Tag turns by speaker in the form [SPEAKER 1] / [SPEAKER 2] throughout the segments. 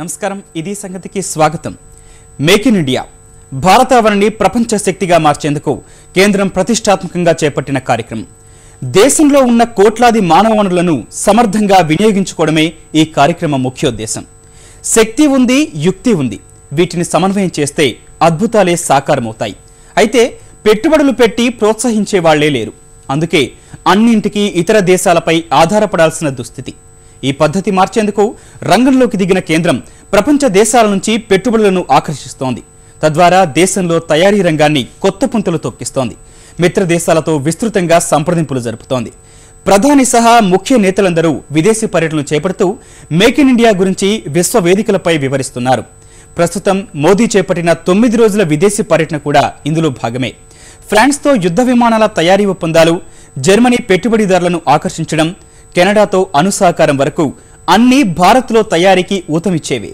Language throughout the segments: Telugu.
[SPEAKER 1] నమస్కారం ఇది సంగతికి స్వాగతం మేక్ ఇన్ ఇండియా భారతావనిని ప్రపంచ శక్తిగా మార్చేందుకు కేంద్రం ప్రతిష్టాత్మకంగా చేపట్టిన కార్యక్రమం దేశంలో ఉన్న కోట్లాది మానవ వనరులను సమర్థంగా వినియోగించుకోవడమే ఈ కార్యక్రమం ముఖ్యోద్దేశం శక్తి ఉంది యుక్తి ఉంది వీటిని సమన్వయం చేస్తే అద్భుతాలే సాకారమవుతాయి అయితే పెట్టుబడులు పెట్టి ప్రోత్సహించే వాళ్లే లేరు అందుకే అన్నింటికీ ఇతర దేశాలపై ఆధారపడాల్సిన దుస్థితి ఈ పద్ధతి మార్చేందుకు రంగంలోకి దిగిన కేంద్రం ప్రపంచ దేశాల నుంచి పెట్టుబడులను ఆకర్షిస్తోంది తద్వారా దేశంలో తయారీ రంగాన్ని కొత్త పుంతలు తొక్కిస్తోంది మిత్ర దేశాలతో విస్తృతంగా సంప్రదింపులు జరుపుతోంది ప్రధాని సహా ముఖ్య నేతలందరూ విదేశీ పర్యటనలు చేపడుతూ మేక్ ఇన్ ఇండియా గురించి విశ్వ వేదికలపై వివరిస్తున్నారు ప్రస్తుతం మోదీ చేపట్టిన 9 రోజుల విదేశీ పర్యటన కూడా ఇందులో భాగమే ఫ్రాన్స్తో యుద్ధ విమానాల తయారీ ఒప్పందాలు జర్మనీ పెట్టుబడిదారులను ఆకర్షించడం కెనడాతో అనుసహకారం వరకు అన్ని భారత్లో తయారీకి ఊతమిచ్చేవే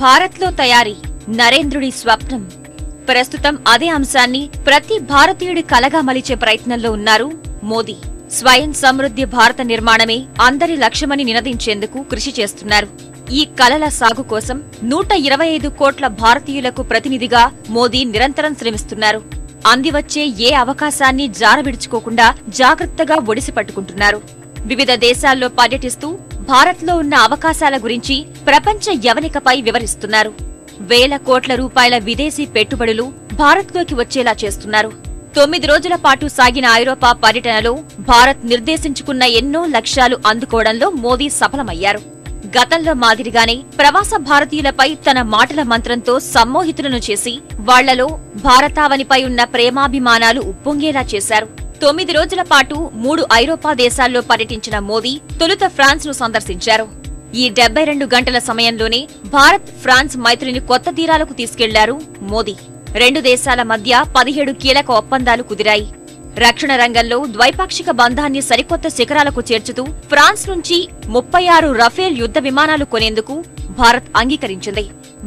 [SPEAKER 2] భారత్లో తయారీ నరేంద్రుడి స్వప్నం ప్రస్తుతం అదే అంశాన్ని ప్రతి భారతీయుడి కలగా మలిచే ప్రయత్నంలో ఉన్నారు మోదీ స్వయం సమృద్ధి భారత నిర్మాణమే అందరి లక్ష్యమని నినదించేందుకు కృషి చేస్తున్నారు ఈ కలల సాగు కోసం 125 కోట్ల భారతీయులకు ప్రతినిధిగా మోదీ నిరంతరం శ్రమిస్తున్నారు అందివచ్చే ఏ అవకాశాన్ని జారవిడుచుకోకుండా జాగ్రత్తగా ఒడిసి పట్టుకుంటున్నారు వివిధ దేశాల్లో పర్యటిస్తూ భారత్లో ఉన్న అవకాశాల గురించి ప్రపంచ యవనికపై వివరిస్తున్నారు వేల కోట్ల రూపాయల విదేశీ పెట్టుబడులు భారత్లోకి వచ్చేలా చేస్తున్నారు 9 రోజుల పాటు సాగిన ఐరోపా పర్యటనలో భారత్ నిర్దేశించుకున్న ఎన్నో లక్ష్యాలు అందుకోవడంలో మోదీ సఫలమయ్యారు గతంలో మాదిరిగానే ప్రవాస భారతీయులపై తన మాటల మంత్రంతో సమ్మోహితులను చేసి వాళ్లలో భారతావనిపై ఉన్న ప్రేమాభిమానాలు ఉప్పొంగేలా చేశారు 9 రోజుల పాటు 3 ఐరోపా దేశాల్లో పర్యటించిన మోదీ తొలుత ఫ్రాన్స్ ను సందర్శించారు ఈ 72 గంటల సమయంలోనే భారత్ ఫ్రాన్స్ మైత్రిని కొత్త తీరాలకు తీసుకెళ్లారు మోదీ రెండు దేశాల మధ్య 17 కీలక ఒప్పందాలు కుదిరాయి రక్షణ రంగంలో ద్వైపాక్షిక బంధాన్ని సరికొత్త శిఖరాలకు చేర్చుతూ ఫ్రాన్స్ నుంచి 36 రఫేల్ యుద్ధ విమానాలు కొనేందుకు భారత్ అంగీకరించింది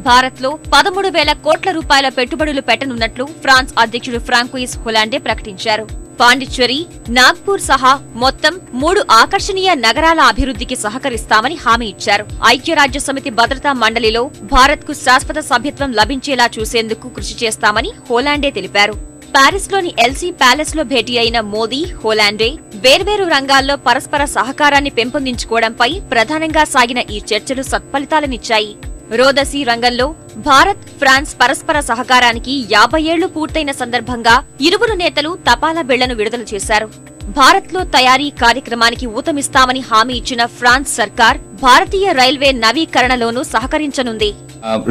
[SPEAKER 2] భారత్లో 13,000 కోట్ల రూపాయల పెట్టుబడులు పెట్టనున్నట్లు ఫ్రాన్స్ అధ్యక్షుడు ఫ్రాంకోయిస్ హొలాండే ప్రకటించారు పాండిచ్చేరి నాగ్పూర్ సహా మొత్తం 3 ఆకర్షణీయ నగరాల అభివృద్ధికి సహకరిస్తామని హామీ ఇచ్చారు ఐక్యరాజ్యసమితి భద్రతా మండలిలో భారత్కు శాశ్వత సభ్యత్వం లభించేలా చూసేందుకు కృషి చేస్తామని హోలాండే తెలిపారు పారిస్లోని ఎల్సీ ప్యాలెస్ లో భేటీ అయిన మోదీ హోలాండే వేర్వేరు రంగాల్లో పరస్పర సహకారాన్ని పెంపొందించుకోవడంపై ప్రధానంగా సాగిన ఈ చర్చలు సత్ఫలితాలనిచ్చాయి రోదసీ రంగంలో భారత్ ఫ్రాన్స్ పరస్పర సహకారానికి 50 ఏళ్లు పూర్తయిన సందర్భంగా ఇరువురు నేతలు తపాలా బిళ్లను విడుదల చేశారు భారత్లో తయారీ కార్యక్రమానికి ఊతమిస్తామని హామీ ఇచ్చిన ఫ్రాన్స్ సర్కార్ భారతీయ railway నవీకరణలోనూ సహకరించనుంది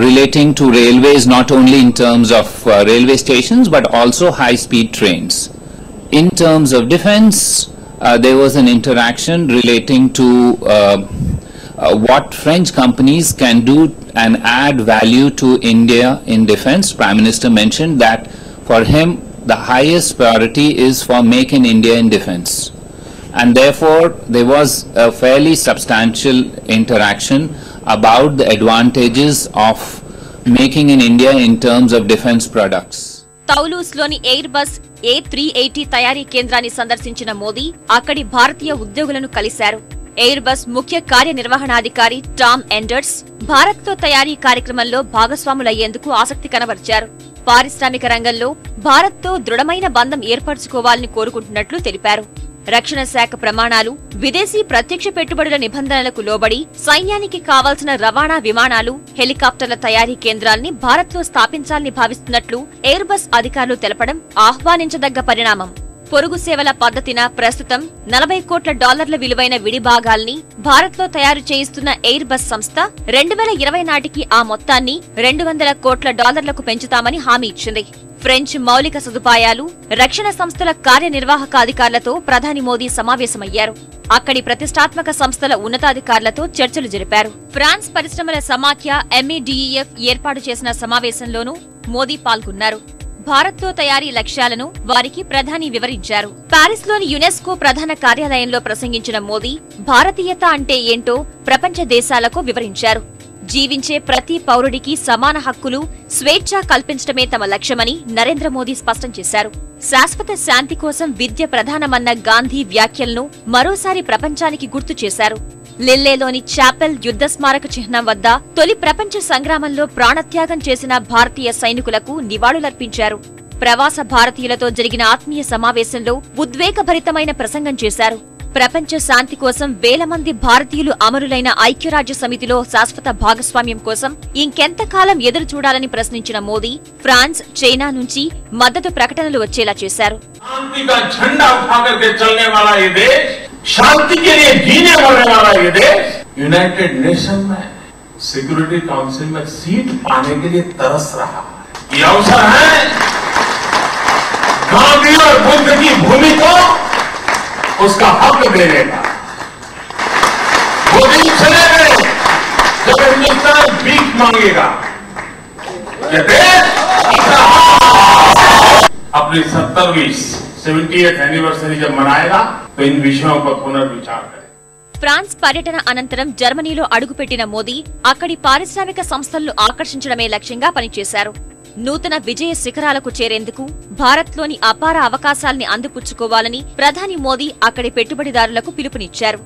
[SPEAKER 3] relating to railways not only in terms of railway stations but also high speed trains in terms of defense there was an interaction relating to what French companies can do and add value to India in defense. Prime Minister mentioned that for him the highest priority is for Make in India in defense, and therefore there was a fairly substantial interaction about the advantages of making in India in terms of defense products.
[SPEAKER 2] తౌలూస్లోని ఎయిర్బస్ A380 తయారీ కేంద్రాన్ని సందర్శించిన మోదీ అక్కడి భారతీయ ఉద్యోగులను కలిశారు ఎయిర్బస్ ముఖ్య కార్యనిర్వహణాధికారి టామ్ ఎండర్స్ భారత్తో తయారీ కార్యక్రమంలో భాగస్వాములయ్యేందుకు ఆసక్తి కనబరిచారు పారిశ్రామిక రంగంలో భారత్తో దృఢమైన బంధం ఏర్పరచుకోవాలని కోరుకుంటున్నట్లు తెలిపారు రక్షణ శాఖ ప్రమాణాలు విదేశీ ప్రత్యక్ష పెట్టుబడుల నిబంధనలకు లోబడి సైన్యానికి కావాల్సిన రవాణా విమానాలు హెలికాప్టర్ల తయారీ కేంద్రాల్ని భారత్లో స్థాపించాలని భావిస్తున్నట్లు ఎయిర్బస్ అధికారులు తెలపడం ఆహ్వానించదగ్గ పరిణామం పొరుగు సేవల పద్ధతిన ప్రస్తుతం $40 కోట్ల విలువైన విడిభాగాల్ని భారత్లో తయారు చేయిస్తున్న ఎయిర్ బస్ సంస్థ 2020 నాటికి ఆ మొత్తాన్ని $200 కోట్లకు పెంచుతామని హామీ ఇచ్చింది. ఫ్రెంచ్ మౌలిక సదుపాయాలు, రక్షణ సంస్థల కార్యనిర్వాహక అధికారులతో ప్రధాని మోదీ సమావేశమయ్యారు. అక్కడి ప్రతిష్టాత్మక సంస్థల ఉన్నతాధికారులతో చర్చలు జరిపారు. ఫ్రాన్స్ పరిశ్రమల సమాఖ్య MEDEF ఏర్పాటు చేసిన సమావేశంలోనూ మోదీ పాల్గొన్నారు. భారత్లో తయారీ లక్ష్యాలను వారికి ప్రధాని వివరించారు. ప్యారిస్లోని యునెస్కో ప్రధాన కార్యాలయంలో ప్రసంగించిన మోదీ భారతీయత అంటే ఏంటో ప్రపంచ దేశాలకు వివరించారు. జీవించే ప్రతి పౌరుడికి సమాన హక్కులు, స్వేచ్ఛ కల్పించడమే తమ లక్ష్యమని నరేంద్ర మోదీ స్పష్టం చేశారు. శాశ్వత శాంతి కోసం విద్య ప్రధానమన్న గాంధీ వ్యాఖ్యలను మరోసారి ప్రపంచానికి గుర్తు చేశారు. లిల్లేలోని చాపెల్ యుద్ధ స్మారక చిహ్నం వద్ద తొలి ప్రపంచ సంగ్రామంలో ప్రాణత్యాగం చేసిన భారతీయ సైనికులకు నివాళులర్పించారు. ప్రవాస భారతీయులతో జరిగిన ఆత్మీయ సమావేశంలో ఉద్వేగభరితమైన ప్రసంగం చేశారు. ప్రపంచ శాంతి కోసం వేల మంది భారతీయులు అమరులైన ఐక్యరాజ్య సమితిలో శాశ్వత భాగస్వామ్యం కోసం ఇంకెంతకాలం ఎదురు చూడాలని ప్రశ్నించిన మోదీ ఫ్రాన్స్, చైనా నుంచి మద్దతు ప్రకటనలు వచ్చేలా చేశారు.
[SPEAKER 4] शांति के लिए जीने मरने वाला ये देश यूनाइटेड नेशन में सिक्योरिटी काउंसिल में सीट पाने के लिए तरस रहा है. ये अवसर है गांधी और बुद्ध की भूमि को उसका हक देने का. वो दिन चले गए जब हिंदुस्तान भीख मांगेगा. ये देश अपनी 78th एनिवर्सरी जब मनाएगा तो इन विषयों पर पुनर्विचार करें.
[SPEAKER 2] ఫ్రాన్స్ పర్యటన అనంతరం జర్మనీలో అడుగుపెట్టిన మోదీ అక్కడి పారిశ్రామిక సంస్థలను ఆకర్షించడమే లక్ష్యంగా పనిచేశారు. నూతన విజయ శిఖరాలకు చేరేందుకు భారత్లోని అపార అవకాశాల్ని అందిపుచ్చుకోవాలని ప్రధాని మోదీ అక్కడి పెట్టుబడిదారులకు పిలుపునిచ్చారు.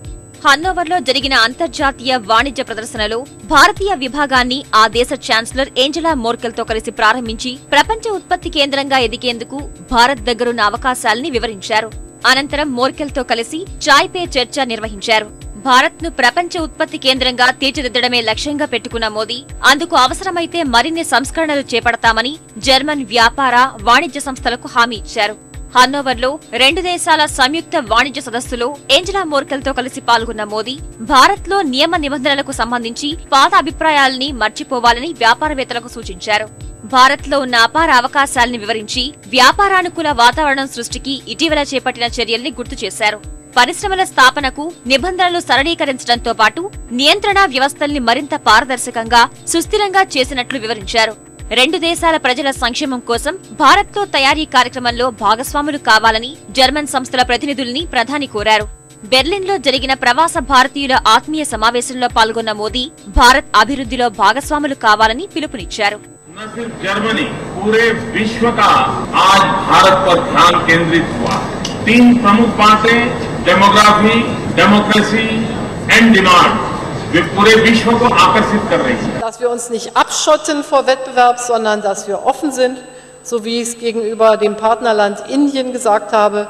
[SPEAKER 2] హన్నోవర్లో జరిగిన అంతర్జాతీయ వాణిజ్య ప్రదర్శనలో భారతీయ విభాగాన్ని ఆ దేశ ఛాన్సలర్ ఏంజెలా మోర్కెల్తో కలిసి ప్రారంభించి ప్రపంచ ఉత్పత్తి కేంద్రంగా ఎదిగేందుకు భారత్ దగ్గరున్న అవకాశాల్ని వివరించారు. అనంతరం మోర్కెల్తో కలిసి చాయ్ పే చర్చ నిర్వహించారు. భారత్ను ప్రపంచ ఉత్పత్తి కేంద్రంగా తీర్చిదిద్దడమే లక్ష్యంగా పెట్టుకున్న మోదీ అందుకు అవసరమైతే మరిన్ని సంస్కరణలు చేపడతామని జర్మన్ వ్యాపార, వాణిజ్య సంస్థలకు హామీ ఇచ్చారు. హన్నోవర్లో 2 దేశాల సంయుక్త వాణిజ్య సదస్సులో ఏంజెలా మోర్కెల్తో కలిసి పాల్గొన్న మోదీ భారత్లో నియమ నిబంధనలకు సంబంధించి పాత అభిప్రాయాల్ని మర్చిపోవాలని వ్యాపారవేత్తలకు సూచించారు. భారత్లో ఉన్న అపార అవకాశాల్ని వివరించి వ్యాపారానుకూల వాతావరణం సృష్టికి ఇటీవల చేపట్టిన చర్యల్ని గుర్తు చేశారు. పరిశ్రమల స్థాపనకు నిబంధనలు సరళీకరించడంతో పాటు నియంత్రణ వ్యవస్థల్ని మరింత పారదర్శకంగా, సుస్థిరంగా చేసినట్లు వివరించారు. 2 దేశాల ప్రజల సంక్షేమం కోసం భారత్లో తయారీ కార్యక్రమంలో భాగస్వాములు కావాలని జర్మన్ సంస్థల ప్రతినిధుల్ని ప్రధాని కోరారు. బెర్లిన్లో జరిగిన ప్రవాస భారతీయుల ఆత్మీయ సమావేశంలో పాల్గొన్న మోదీ భారత్ అభివృద్ధిలో భాగస్వాములు కావాలని పిలుపునిచ్చారు.
[SPEAKER 4] न सिर्फ जर्मनी, पूरे विश्व का आज भारत पर ध्यान केंद्रित हुआ. 3 प्रमुख बातें डेमोग्राफी, डेमोक्रेसी एंड डिमांड वे पूरे विश्व को आकर्षित कर रही है.
[SPEAKER 5] Dass wir uns nicht abschotten vor Wettbewerb, sondern dass wir offen sind, so wie ich es gegenüber dem Partnerland Indien gesagt habe,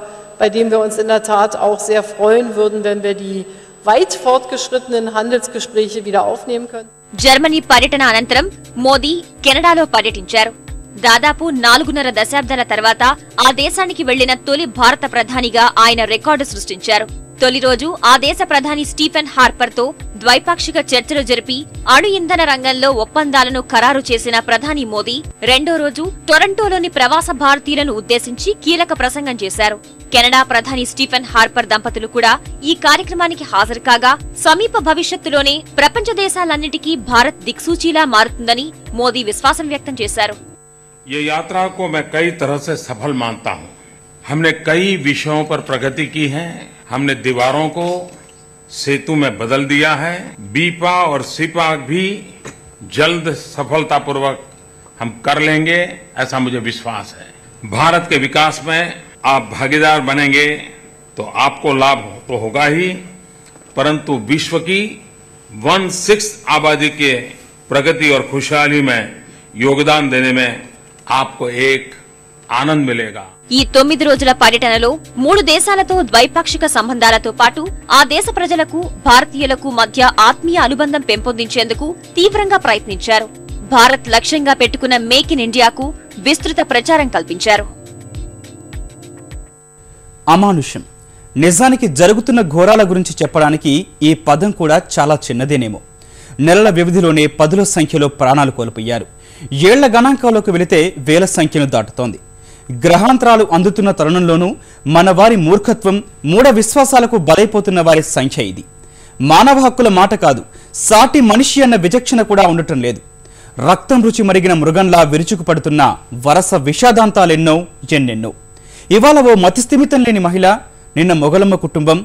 [SPEAKER 5] bei dem wir uns in der Tat auch sehr freuen würden, wenn wir die weit fortgeschrittenen Handelsgespräche wieder aufnehmen können.
[SPEAKER 2] Germany పర్యటన అనంతరం మోదీ కెనడాలో పర్యటించారు. దాదాపు 4.5 దశాబ్దాల తర్వాత ఆ దేశానికి వెళ్లిన తొలి భారత ప్రధానిగా ఆయన రికార్డు సృష్టించారు. తొలి రోజు ఆ దేశ ప్రధాని స్టీఫెన్ హార్పర్ తో ద్వైపాక్షిక చర్చలు జరిపి అణు ఇంధన రంగంలో ఒప్పందాలను ఖరారు చేసిన ప్రధాని మోదీ రెండో రోజు టొరంటోలోని ప్రవాస భారతీయులను ఉద్దేశించి కీలక ప్రసంగం చేశారు. కెనడా ప్రధాని స్టీఫెన్ హార్పర్ దంపతులు కూడా ఈ కార్యక్రమానికి హాజరు కాగా సమీప భవిష్యత్తులోనే ప్రపంచ దేశాలన్నిటికీ భారత్ దిక్సూచిలా మారుతుందని మోదీ విశ్వాసం వ్యక్తం చేశారు.
[SPEAKER 4] ये यात्रा को मैं कई तरह से सफल मानता हूं. हमने कई विषयों पर प्रगति की है. हमने दीवारों को सेतु में बदल दिया है. बीपा और सिपा भी जल्द सफलतापूर्वक हम कर लेंगे, ऐसा मुझे विश्वास है. भारत के विकास में आप भागीदार बनेंगे तो आपको लाभ तो होगा ही, परंतु विश्व की 1/6 आबादी के प्रगति और खुशहाली में योगदान देने में आपको एक आनंद मिलेगा.
[SPEAKER 2] ఈ 9 రోజుల పర్యటనలో 3 దేశాలతో ద్వైపాక్షిక సంబంధాలతో పాటు ఆ దేశ ప్రజలకు, భారతీయులకు మధ్య ఆత్మీయ అనుబంధం పెంపొందించేందుకు తీవ్రంగా ప్రయత్నించారు. భారత్ లక్ష్యంగా పెట్టుకున్న మేక్ ఇన్ ఇండియాకు విస్తృత ప్రచారం కల్పించారు.
[SPEAKER 1] అమానుషం. నిజానికి జరుగుతున్న ఘోరాల గురించి చెప్పడానికి ఈ పదం కూడా చాలా చిన్నదేనేమో. నెలల వ్యవధిలోనే పదుల సంఖ్యలో ప్రాణాలు కోల్పోయారు. ఏళ్ల గణాంకాల్లోకి వెళితే వేల సంఖ్యను దాటుతోంది. గ్రహాంతరాలు అందుతున్న తరుణంలోనూ మన వారి మూర్ఖత్వం, మూఢ విశ్వాసాలకు బలైపోతున్న వారి సంఖ్య ఇది. మానవ హక్కుల మాట కాదు, సాటి మనిషి అన్న విచక్షణ కూడా ఉండటం లేదు. రక్తం రుచి మరిగిన మృగంలా విరుచుకుపడుతున్న వరస విషాదాంతాలెన్నో ఎన్నెన్నో. ఇవాళ ఓ మతిస్థిమితం లేని మహిళ, నిన్న మొగలమ్మ కుటుంబం,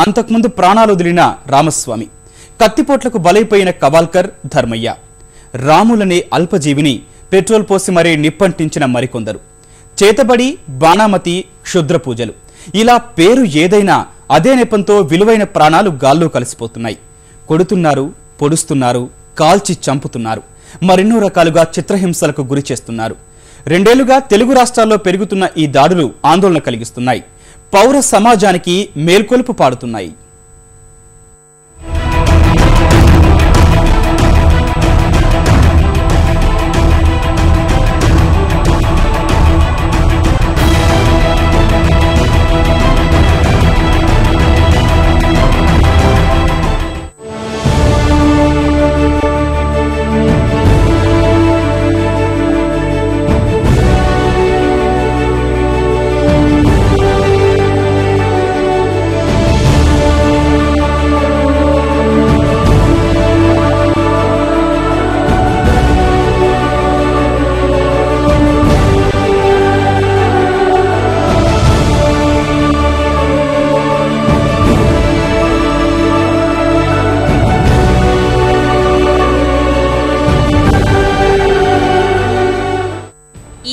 [SPEAKER 1] అంతకుముందు ప్రాణాలు వదిలిన రామస్వామి, కత్తిపోట్లకు బలైపోయిన కవాల్కర్, ధర్మయ్య, రాములనే అల్పజీవిని పెట్రోల్ పోసి మరీ నిప్పంటించిన మరికొందరు, చేతబడి, బాణామతి, క్షుద్ర పూజలు, ఇలా పేరు ఏదైనా అదే నెపంతో విలువైన ప్రాణాలు గాల్లో కలిసిపోతున్నాయి. కొడుతున్నారు, పొడుస్తున్నారు, కాల్చి చంపుతున్నారు, మరెన్నో రకాలుగా చిత్రహింసలకు గురి చేస్తున్నారు. 2 ఏళ్లుగా తెలుగు రాష్ట్రాల్లో పెరుగుతున్న ఈ దాడులు ఆందోళన కలిగిస్తున్నాయి. పౌర సమాజానికి మేల్కొలుపు పాడుతున్నాయి.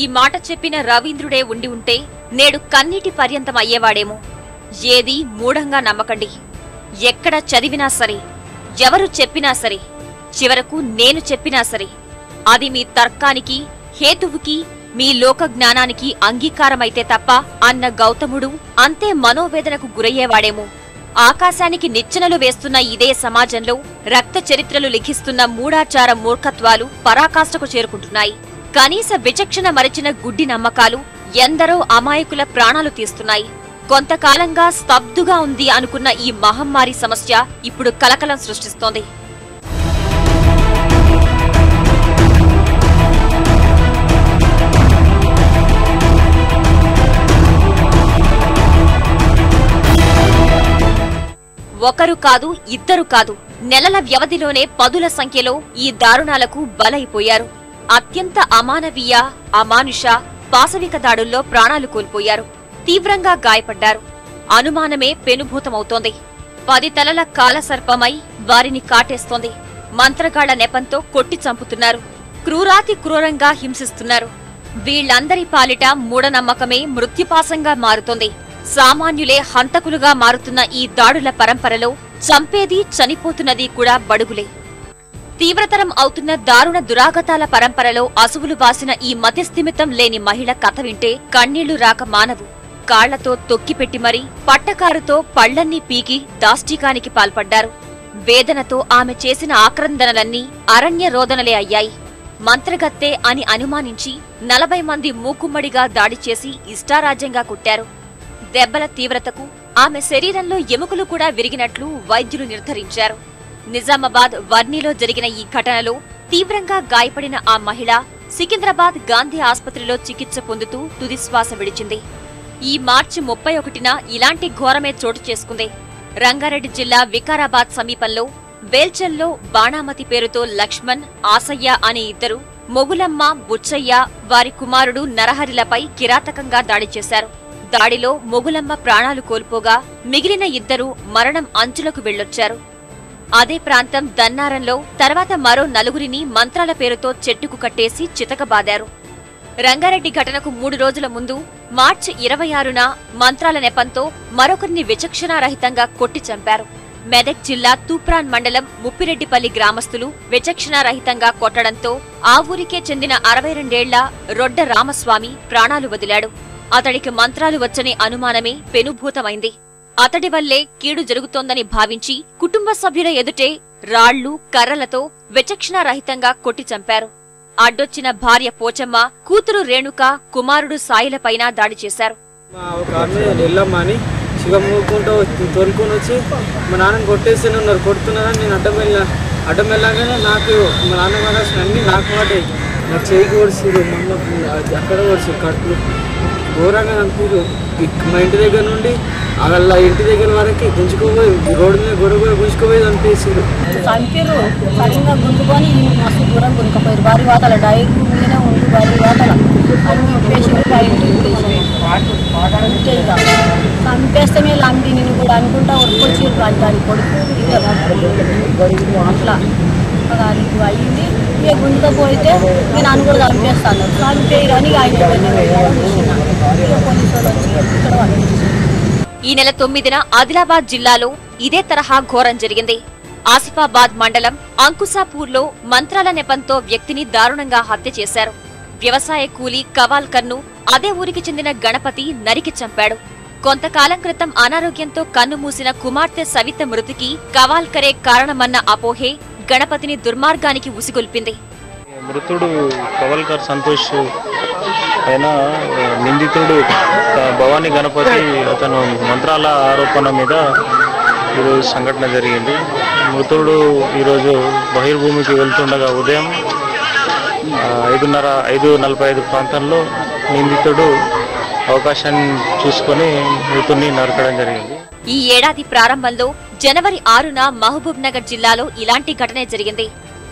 [SPEAKER 2] ఈ మాట చెప్పిన రవీంద్రుడే ఉండి ఉంటే నేడు కన్నీటి పర్యంతం అయ్యేవాడేమో. ఏది మూఢంగా నమ్మకండి. ఎక్కడ చదివినా సరే, ఎవరు చెప్పినా సరే, చివరకు నేను చెప్పినా సరే, అది మీ తర్కానికి, హేతువుకి, మీ లోక జ్ఞానానికి అంగీకారమైతే తప్ప అన్న గౌతముడు అంతే మనోవేదనకు గురయ్యేవాడేమో. ఆకాశానికి నిచ్చెనలు వేస్తున్న ఇదే సమాజంలో రక్త చరిత్రలు లిఖిస్తున్న మూఢాచార మూర్ఖత్వాలు పరాకాష్ఠకు చేరుకుంటున్నాయి. కనీస విచక్షణ మరిచిన గుడ్డి నమ్మకాలు ఎందరో అమాయకుల ప్రాణాలు తీస్తున్నాయి. కొంతకాలంగా స్తబ్దుగా ఉంది అనుకున్న ఈ మహమ్మారి సమస్య ఇప్పుడు కలకలం సృష్టిస్తోంది. ఒకరు కాదు, ఇద్దరు కాదు, నెలల వ్యవధిలోనే పదుల సంఖ్యలో ఈ దారుణాలకు బలైపోయారు. అత్యంత అమానవీయ, అమానుష, పాశవిక దాడుల్లో ప్రాణాలు కోల్పోయారు, తీవ్రంగా గాయపడ్డారు. అనుమానమే పెనుభూతమవుతోంది. 10 తలల కాలసర్పమై వారిని కాటేస్తోంది. మంత్రగాళ్ల నెపంతో కొట్టి చంపుతున్నారు, క్రూరాతి క్రూరంగా హింసిస్తున్నారు. వీళ్లందరి పాలిట మూఢనమ్మకమే మృత్యుపాశంగా మారుతోంది. సామాన్యులే హంతకులుగా మారుతున్న ఈ దాడుల పరంపరలో చంపేది, చనిపోతున్నది కూడా బడుగులే. తీవ్రతరం అవుతున్న దారుణ దురాగతాల పరంపరలో అసువులు బాసిన ఈ మతిస్థిమితం లేని మహిళ కథ వింటే కన్నీళ్లు రాక మానవు. కాళ్లతో తొక్కిపెట్టి మరీ పట్టకారుతో పళ్లన్నీ పీకి దాష్టికానికి పాల్పడ్డారు. వేదనతో ఆమె చేసిన ఆక్రందనలన్నీ అరణ్య రోదనలే అయ్యాయి. మంత్రగత్తె అని అనుమానించి 40 మంది మూకుమ్మడిగా దాడి చేసి ఇష్టారాజ్యంగా కుట్టారు. దెబ్బల తీవ్రతకు ఆమె శరీరంలో ఎముకలు కూడా విరిగినట్లు వైద్యులు నిర్ధారించారు. నిజామాబాద్ వర్ణిలో జరిగిన ఈ ఘటనలో తీవ్రంగా గాయపడిన ఆ మహిళ సికింద్రాబాద్ గాంధీ ఆసుపత్రిలో చికిత్స పొందుతూ తుదిశ్వాస విడిచింది. ఈ మార్చి 31న ఇలాంటి ఘోరమే చోటు చేసుకుంది. రంగారెడ్డి జిల్లా వికారాబాద్ సమీపంలో బేల్చెల్లో బాణామతి పేరుతో లక్ష్మణ్, ఆసయ్య అనే ఇద్దరు మొగులమ్మ, బుచ్చయ్య, వారి కుమారుడు నరహరిలపై కిరాతకంగా దాడి చేశారు. దాడిలో మొగులమ్మ ప్రాణాలు కోల్పోగా మిగిలిన ఇద్దరు మరణం అంచులకు వెళ్లొచ్చారు. అదే ప్రాంతం దన్నారంలో తర్వాత మరో 4గురిని మంత్రాల పేరుతో చెట్టుకు కట్టేసి చితకబాదారు. రంగారెడ్డి ఘటనకు 3 రోజుల ముందు మార్చి 26న మంత్రాల నెపంతో మరొకరిని విచక్షణారహితంగా కొట్టి చంపారు. మెదక్ జిల్లా తూప్రాన్ మండలం ముప్పిరెడ్డిపల్లి గ్రామస్తులు విచక్షణారహితంగా కొట్టడంతో ఆ ఊరికే చెందిన 62 ఏళ్ల రొడ్డ రామస్వామి ప్రాణాలు వదిలాడు. అతడికి మంత్రాలు వచ్చనే అనుమానమే పెనుభూతమైంది. అతడి వల్లే కీడు జరుగుతోందని భావించి కుటుంబ సభ్యుల ఎదుటే రాళ్లు, కర్రలతో విచక్షణారహితంగా కొట్టి చంపారు. అడ్డొచ్చిన భార్య పోచమ్మ, కూతురు రేణుక, కుమారుడు సాయిలపైన దాడి చేశారు.
[SPEAKER 6] ఒక ఆమె ఎల్లమ్మ అని శివం మూకుంటూ తోలుకొని వచ్చి మా నాన్నని కొట్టేస్తూనే ఉన్నారు. కొడుతున్నారని నేను అడ్డం వెళ్ళగానే నాకు మా నాన్న మనసు అన్నీ నాకు పడ్డాయి. నా చేయికి ఓడిసిరు, అక్కడ ఓడిసిరు, కడుపులు ఘోరంగా చంపారు. మా ఇంటి దగ్గర నుండి వాళ్ళ ఇంటి దగ్గర వరకు గుంజుకోపోయి రోడ్డు మీద గొడవ గుంజుకోపోయి చంపేసారు.
[SPEAKER 7] చంపారు సడన్గా గుంజుకొని మస్తు దూరం గుంజుకపోయారు. భారీ వాతల డైరీ మీదనే ఉంది, భారీ వాతల అన్ని పేషెంట్ చంపేస్తే మేము అంది నేను కూడా అనుకుంటా ఉరికొచ్చి దాని కొడుకు అట్లా అది అయ్యింది. ఇక గుంజుకపోతే నేను అని కూడా చంపేస్తాను. చంపేయరు అని ఆయన పోలీసు వాళ్ళు వచ్చి ఇక్కడ వాళ్ళు.
[SPEAKER 2] ఈ నెల 9న ఆదిలాబాద్ జిల్లాలో ఇదే తరహా ఘోరం జరిగింది. ఆసిఫాబాద్ మండలం అంకుసాపూర్లో మంత్రాల నెపంతో వ్యక్తిని దారుణంగా హత్య చేశారు. వ్యవసాయ కూలీ కవాల్కర్ను అదే ఊరికి చెందిన గణపతి నరికి చంపాడు. కొంతకాలం క్రితం అనారోగ్యంతో కన్నుమూసిన కుమార్తె సవిత మృతికి కవాల్కరే కారణమన్న అపోహే గణపతిని దుర్మార్గానికి ఉసిగొల్పింది.
[SPEAKER 8] మృతుడు కవల్కర్ సంతోష్ అయిన నిందితుడు భవానీ గణపతి అతను మంత్రాల ఆరోపణ మీద ఈరోజు సంఘటన జరిగింది. మృతుడు ఈరోజు బహిర్భూమికి వెళ్తుండగా ఉదయం 5:45 ప్రాంతంలో నిందితుడు అవకాశాన్ని చూసుకొని మృతుడిని నరకడం జరిగింది.
[SPEAKER 2] ఈ ఏడాది ప్రారంభంలో జనవరి 6న మహబూబ్ నగర్ జిల్లాలో ఇలాంటి ఘటనే జరిగింది.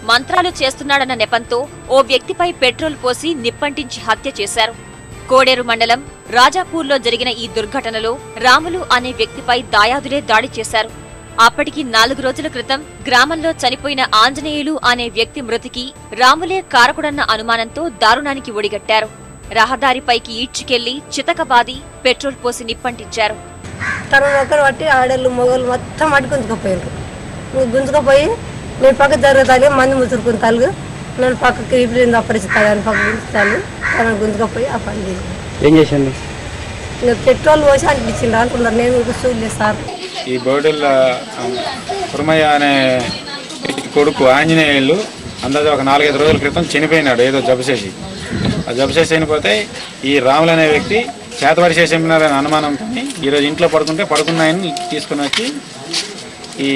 [SPEAKER 2] మంత్రాలు చేస్తున్నాడన్న నెపంతో ఓ వ్యక్తిపై పెట్రోల్ పోసి నిప్పంటించి హత్య చేశారు. కోడేరు మండలం రాజాపూర్లో జరిగిన ఈ దుర్ఘటనలో రాములు అనే వ్యక్తిపై దాయాదులే దాడి చేశారు. అప్పటికి 4 రోజుల క్రితం గ్రామంలో చనిపోయిన ఆంజనేయులు అనే వ్యక్తి మృతికి రాములే కారకుడన్న అనుమానంతో దారుణానికి ఒడిగట్టారు. రహదారిపైకి ఈడ్చుకెళ్లి చితకబాది పెట్రోల్ పోసి నిప్పంటించారు.
[SPEAKER 7] తన ఒకరు బట్టి ఆడళ్ళు మొగలు మొత్తం అటు గుంజుకపోయారు. గుంజుకపోయి నేను పక్క జరుగుతాలి మంది ముసురుకుని తలుగు నన్ను పక్కకి రీప్లేన్ అప్పరిస్తాడు అని పక్క గుంజుతాను. తనను గుంజుకపోయి ఆ పని చేసి
[SPEAKER 6] ఏం చేసింది?
[SPEAKER 7] ఇంకా పెట్రోల్ పోసి అంటించిండు అనుకున్నారు. నేను చూడలేదు సార్.
[SPEAKER 9] ఈ బోడుల కుర్మయ్య అనే కొడుకు ఆంజనేయులు అందాజ ఒక 4-5 రోజుల క్రితం చనిపోయినాడు ఏదో జబ్బు చేసి. ఆ జబ్బు చేసి చనిపోతే ఈ రాములు అనే వ్యక్తి చేతబడి చేసి చంపినారనే అనుమానంతో ఈరోజు ఇంట్లో పడుకున్నాయని తీసుకుని వచ్చి ఈ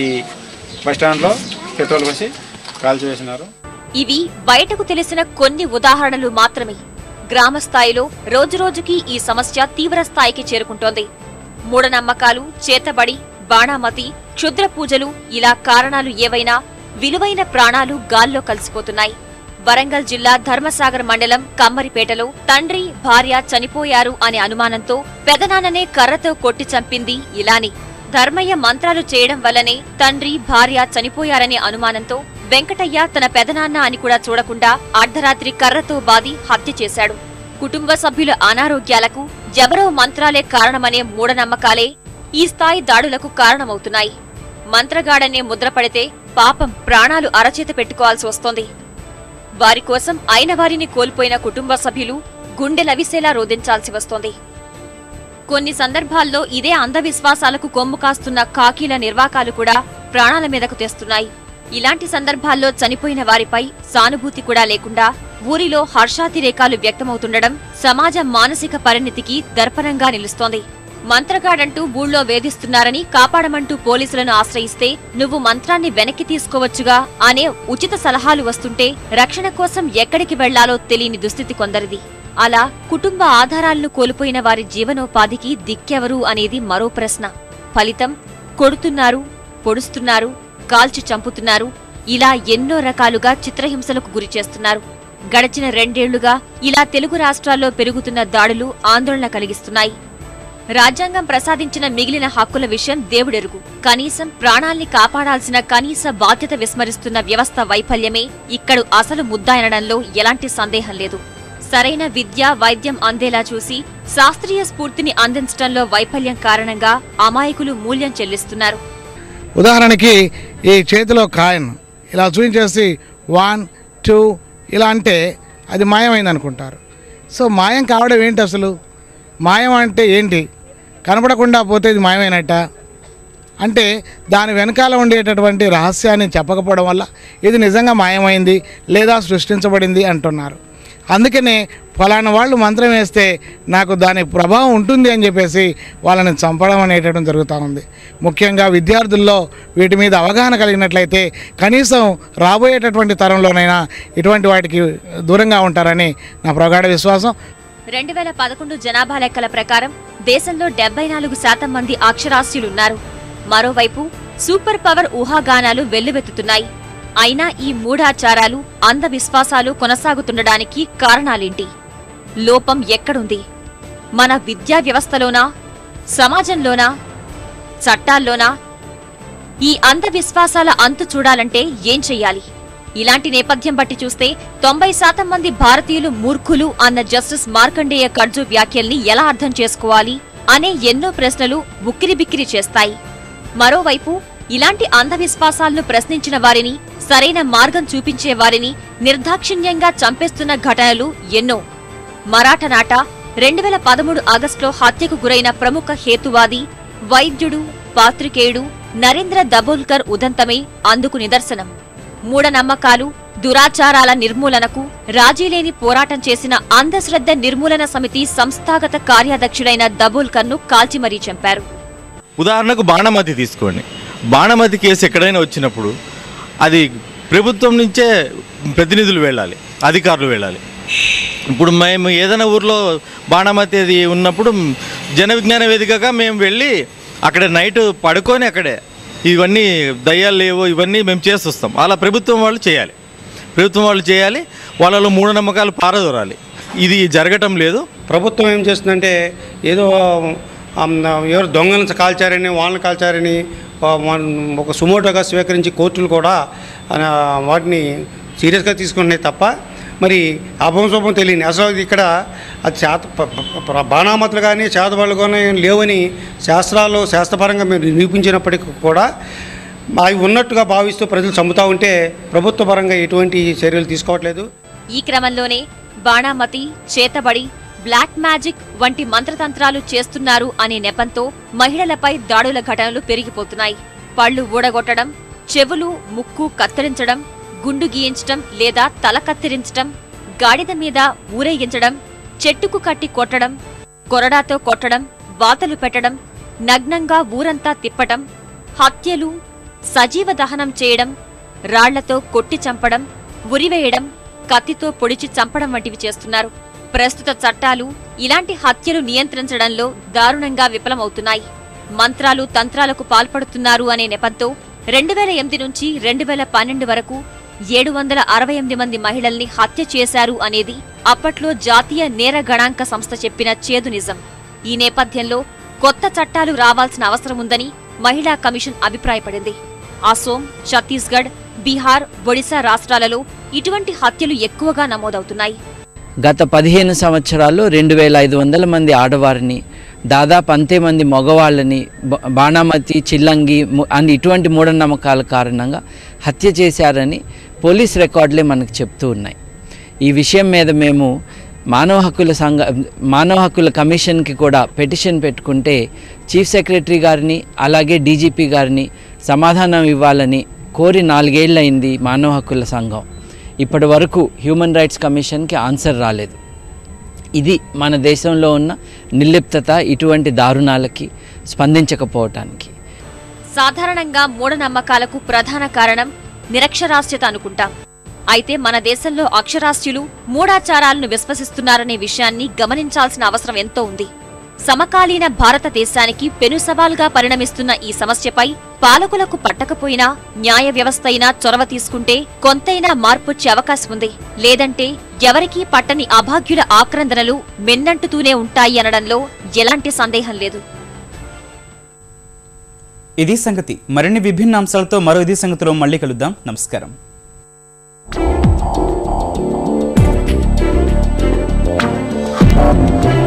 [SPEAKER 9] బస్టాండ్లో పెట్రోల్ పోసి కాల్చివేసినారు.
[SPEAKER 2] ఇవి బయటకు తెలిసిన కొన్ని ఉదాహరణలు మాత్రమే. గ్రామ స్థాయిలో రోజురోజుకి ఈ సమస్య తీవ్ర స్థాయికి చేరుకుంటోంది. మూఢనమ్మకాలు, చేతబడి, బాణామతి, క్షుద్ర పూజలు ఇలా కారణాలు ఏవైనా విలువైన ప్రాణాలు గాల్లో కలిసిపోతున్నాయి. వరంగల్ జిల్లా ధర్మసాగర్ మండలం కమ్మరిపేటలో తండ్రి, భార్య చనిపోయారు అనే అనుమానంతో పెదనాన్ననే కర్రతో కొట్టి చంపింది ఇలానే. ధర్మయ్య మంత్రాలు చేయడం వల్లనే తండ్రి, భార్య చనిపోయారనే అనుమానంతో వెంకటయ్య తన పెదనాన్న అని కూడా చూడకుండా అర్ధరాత్రి కర్రతో బాది హత్య చేశాడు. కుటుంబ సభ్యుల అనారోగ్యాలకు ఎవరో మంత్రాలే కారణమనే మూఢనమ్మకాలే ఈ స్థాయి దాడులకు కారణమవుతున్నాయి. మంత్రగాడనే ముద్రపడితే పాపం ప్రాణాలు అరచేత పెట్టుకోవాల్సి వస్తోంది. వారి కోసం అయిన వారిని కోల్పోయిన కుటుంబ సభ్యులు గుండెలవిసేలా రోధించాల్సి వస్తోంది. కొన్ని సందర్భాల్లో ఇదే అంధవిశ్వాసాలకు కొమ్ము కాస్తున్న కాకీల నిర్వాకాలు కూడా ప్రాణాల మీదకు తెస్తున్నాయి. ఇలాంటి సందర్భాల్లో చనిపోయిన వారిపై సానుభూతి కూడా లేకుండా ఊరిలో హర్షాతిరేకాలు వ్యక్తమవుతుండడం సమాజ మానసిక పరిణితికి దర్పణంగా నిలుస్తోంది. మంత్రగాడంటూ ఊళ్ళో వేధిస్తున్నారని కాపాడమంటూ పోలీసులను ఆశ్రయిస్తే నువ్వు మంత్రాన్ని వెనక్కి తీసుకోవచ్చుగా అనే ఉచిత సలహాలు వస్తుంటే రక్షణ కోసం ఎక్కడికి వెళ్లాలో తెలియని దుస్థితి కొందరిది. అలా కుటుంబ ఆధారాలను కోల్పోయిన వారి జీవనోపాధికి దిక్కెవరు అనేది మరో ప్రశ్న. ఫలితం కొడుతున్నారు, పొడుస్తున్నారు, కాల్చి చంపుతున్నారు. ఇలా ఎన్నో రకాలుగా చిత్రహింసలకు గురిచేస్తున్నారు. గడిచిన 2 ఏళ్లుగా ఇలా తెలుగు రాష్ట్రాల్లో పెరుగుతున్న దాడులు ఆందోళన కలిగిస్తున్నాయి. రాజ్యాంగం ప్రసాదించిన మిగిలిన హక్కుల విషయం దేవుడెరుగు. కనీసం ప్రాణాల్ని కాపాడాల్సిన కనీస బాధ్యత విస్మరిస్తున్న వ్యవస్థ వైఫల్యమే ఇక్కడ అసలు ముద్దాయనడంలో ఎలాంటి సందేహం లేదు. సరైన విద్య, వైద్యం అందేలా చూసి శాస్త్రీయ స్ఫూర్తిని అందించడంలో వైఫల్యం కారణంగా అమాయకులు మూల్యం చెల్లిస్తున్నారు.
[SPEAKER 10] ఉదాహరణకి ఈ చేతిలో కాయన్ ఇలా చూపించేసి 1, 2 ఇలా అంటే అది మాయమైంది అనుకుంటారు. సో మాయం కావడం ఏంటి? అసలు మాయం అంటే ఏంటి? కనపడకుండా పోతే ఇది మాయమైనట్ట అంటే దాని వెనకాల ఉండేటటువంటి రహస్యాన్ని చెప్పకపోవడం వల్ల ఇది నిజంగా మాయమైంది లేదా సృష్టించబడింది అంటున్నారు. అందుకనే ఫలానా వాళ్ళు మంత్రం వేస్తే నాకు దాని ప్రభావం ఉంటుంది అని చెప్పేసి వాళ్ళని చంపడం అనేటటువంటి జరుగుతూ ఉంది. ముఖ్యంగా విద్యార్థుల్లో వీటి మీద అవగాహన కలిగినట్లయితే కనీసం రాబోయేటటువంటి తరంలోనైనా ఇటువంటి వాటికి దూరంగా ఉంటారని నా ప్రగాఢ విశ్వాసం.
[SPEAKER 2] 2011 జనాభా లెక్కల ప్రకారం దేశంలో 74% మంది అక్షరాస్యులున్నారు. మరోవైపు సూపర్ పవర్ ఊహాగానాలు వెల్లువెత్తుతున్నాయి. అయినా ఈ మూఢాచారాలు, అంధవిశ్వాసాలు కొనసాగుతుండడానికి కారణాలేంటి? లోపం ఎక్కడుంది? మన విద్యా వ్యవస్థలోనా, సమాజంలోనా, చట్టాల్లోనా? ఈ అంధవిశ్వాసాల అంతు చూడాలంటే ఏం చెయ్యాలి? ఇలాంటి నేపథ్యం బట్టి చూస్తే 90% మంది భారతీయులు మూర్ఖులు అన్న జస్టిస్ మార్కండేయ కర్జు వ్యాఖ్యల్ని ఎలా అర్థం చేసుకోవాలి అనే ఎన్నో ప్రశ్నలు ఉక్కిరిబిక్కిరి చేస్తాయి. మరోవైపు ఇలాంటి అంధవిశ్వాసాలను ప్రశ్నించిన వారిని, సరైన మార్గం చూపించే వారిని నిర్దాక్షిణ్యంగా చంపేస్తున్న ఘటనలు ఎన్నో. మరాఠనాట 2013 ఆగస్టులో హత్యకు గురైన ప్రముఖ హేతువాది, వైద్యుడు, పాత్రికేయుడు నరేంద్ర దబోల్కర్ ఉదంతమే అందుకు నిదర్శనం. మూఢనమ్మకాలు, దురాచారాల నిర్మూలనకు రాజీలేని పోరాటం చేసిన అంధశ్రద్ధ నిర్మూలన సమితి సంస్థాగత కార్యాధ్యక్షుడైన దబోల్కర్ను కాల్చిమరీ చంపారు.
[SPEAKER 11] ఉదాహరణకు బాణమతి తీసుకోండి. బాణమతి కేసు ఎక్కడైనా వచ్చినప్పుడు అది ప్రభుత్వం నుంచే ప్రతినిధులు వెళ్ళాలి, అధికారులు వెళ్ళాలి. ఇప్పుడు మేము ఏదైనా ఊర్లో బాణమతి అది ఉన్నప్పుడు జన విజ్ఞాన వేదికగా మేము వెళ్ళి అక్కడ నైట్ పడుకొని అక్కడే ఇవన్నీ దయ్యాలు లేవో ఇవన్నీ మేము చేస్తొస్తాం. అలా ప్రభుత్వం వాళ్ళు చేయాలి. వాళ్ళలో మూఢనమ్మకాలు పారదోరాలి. ఇది జరగటం లేదు.
[SPEAKER 12] ప్రభుత్వం ఏం చేస్తుందంటే ఏదో ఎవరు దొంగలను కాల్చారని, వాళ్ళని కాల్చారని ఒక సుమోటోగా స్వీకరించి కోర్టులు కూడా వాటిని సీరియస్గా తీసుకుంటున్నాయి తప్ప మరి అభంశోభం తెలియని అసలు ఇక్కడ అది బాణామతులు కానీ చేతబడులు కానీ లేవని శాస్త్రపరంగా మేము నిరూపించినప్పటికీ కూడా అవి ఉన్నట్టుగా భావిస్తూ ప్రజలు చంపుతూ ఉంటే ప్రభుత్వ పరంగా ఎటువంటి చర్యలు తీసుకోవట్లేదు.
[SPEAKER 2] ఈ క్రమంలోనే బాణామతి, చేతబడి, బ్లాక్ మ్యాజిక్ వంటి మంత్రతంత్రాలు చేస్తున్నారు అనే నెపంతో మహిళలపై దాడుల ఘటనలు పెరిగిపోతున్నాయి. పళ్లు ఊడగొట్టడం, చెవులు, ముక్కు కత్తిరించడం, గుండు గీయించడం లేదా తల కత్తిరించడం, గాడిద మీద ఊరేగించడం, చెట్టుకు కట్టి కొట్టడం, కొరడాతో కొట్టడం, వాతలు పెట్టడం, నగ్నంగా ఊరంతా తిప్పటం, హత్యలు, సజీవ దహనం చేయడం, రాళ్లతో కొట్టి చంపడం, ఉరివేయడం, కత్తితో పొడిచి చంపడం వంటివి చేస్తున్నారు. ప్రస్తుత చట్టాలు ఇలాంటి హత్యలు నియంత్రించడంలో దారుణంగా విఫలమవుతున్నాయి. మంత్రాలు, తంత్రాలకు పాల్పడుతున్నారు అనే నెపంతో 2008 నుంచి 2012 వరకు 768 మంది మహిళల్ని హత్య చేశారు అనేది అప్పట్లో జాతీయ నేర గణాంక సంస్థ చెప్పిన చేదు నిజం. ఈ నేపథ్యంలో కొత్త చట్టాలు రావాల్సిన అవసరముందని మహిళా కమిషన్ అభిప్రాయపడింది. అసోం, ఛత్తీస్గఢ్, బీహార్, ఒడిశా రాష్ట్రాలలో ఇటువంటి హత్యలు ఎక్కువగా నమోదవుతున్నాయి.
[SPEAKER 13] గత 15 సంవత్సరాల్లో 2500 మంది ఆడవారిని, దాదాపు అంతే మంది మగవాళ్ళని బాణామతి, చిల్లంగి అని ఇటువంటి మూఢనమ్మకాల కారణంగా హత్య చేశారని పోలీస్ రికార్డులే మనకు చెప్తూ ఉన్నాయి. ఈ విషయం మీద మేము మానవ హక్కుల కమిషన్కి కూడా పెటిషన్ పెట్టుకుంటే చీఫ్ సెక్రటరీ గారిని అలాగే డీజీపీ గారిని సమాధానం ఇవ్వాలని కోరి 4 ఏళ్ళయింది మానవ హక్కుల సంఘం. ఇప్పటి వరకు హ్యూమన్ రైట్స్ కమిషన్కి ఆన్సర్ రాలేదు. ఇది మన దేశంలో ఉన్న నిర్లిప్తత, ఇటువంటి దారుణాలకి స్పందించకపోవటానికి.
[SPEAKER 2] సాధారణంగా మూఢనమ్మకాలకు ప్రధాన కారణం నిరక్షరాస్యత అనుకుంటాం. అయితే మన దేశంలో అక్షరాస్యులు మూఢాచారాలను విశ్వసిస్తున్నారనే విషయాన్ని గమనించాల్సిన అవసరం ఎంతో ఉంది. సమకాలీన భారతదేశానికి పెను సవాల్గా పరిణమిస్తున్న ఈ సమస్యపై పాలకులకు పట్టకపోయినా న్యాయ వ్యవస్థ అయినా చొరవ తీసుకుంటే కొంతైనా మార్పొచ్చే అవకాశం ఉంది. లేదంటే ఎవరికీ పట్టని అభాగ్యుల ఆక్రందనలు మెన్నంటుతూనే ఉంటాయి అనడంలో ఎలాంటి సందేహం లేదు.
[SPEAKER 1] ఇది సంగతి. మరిన్ని విభిన్న అంశాలతో మరో ఇది సంగతిలో మళ్ళీ కలుద్దాం. నమస్కారం.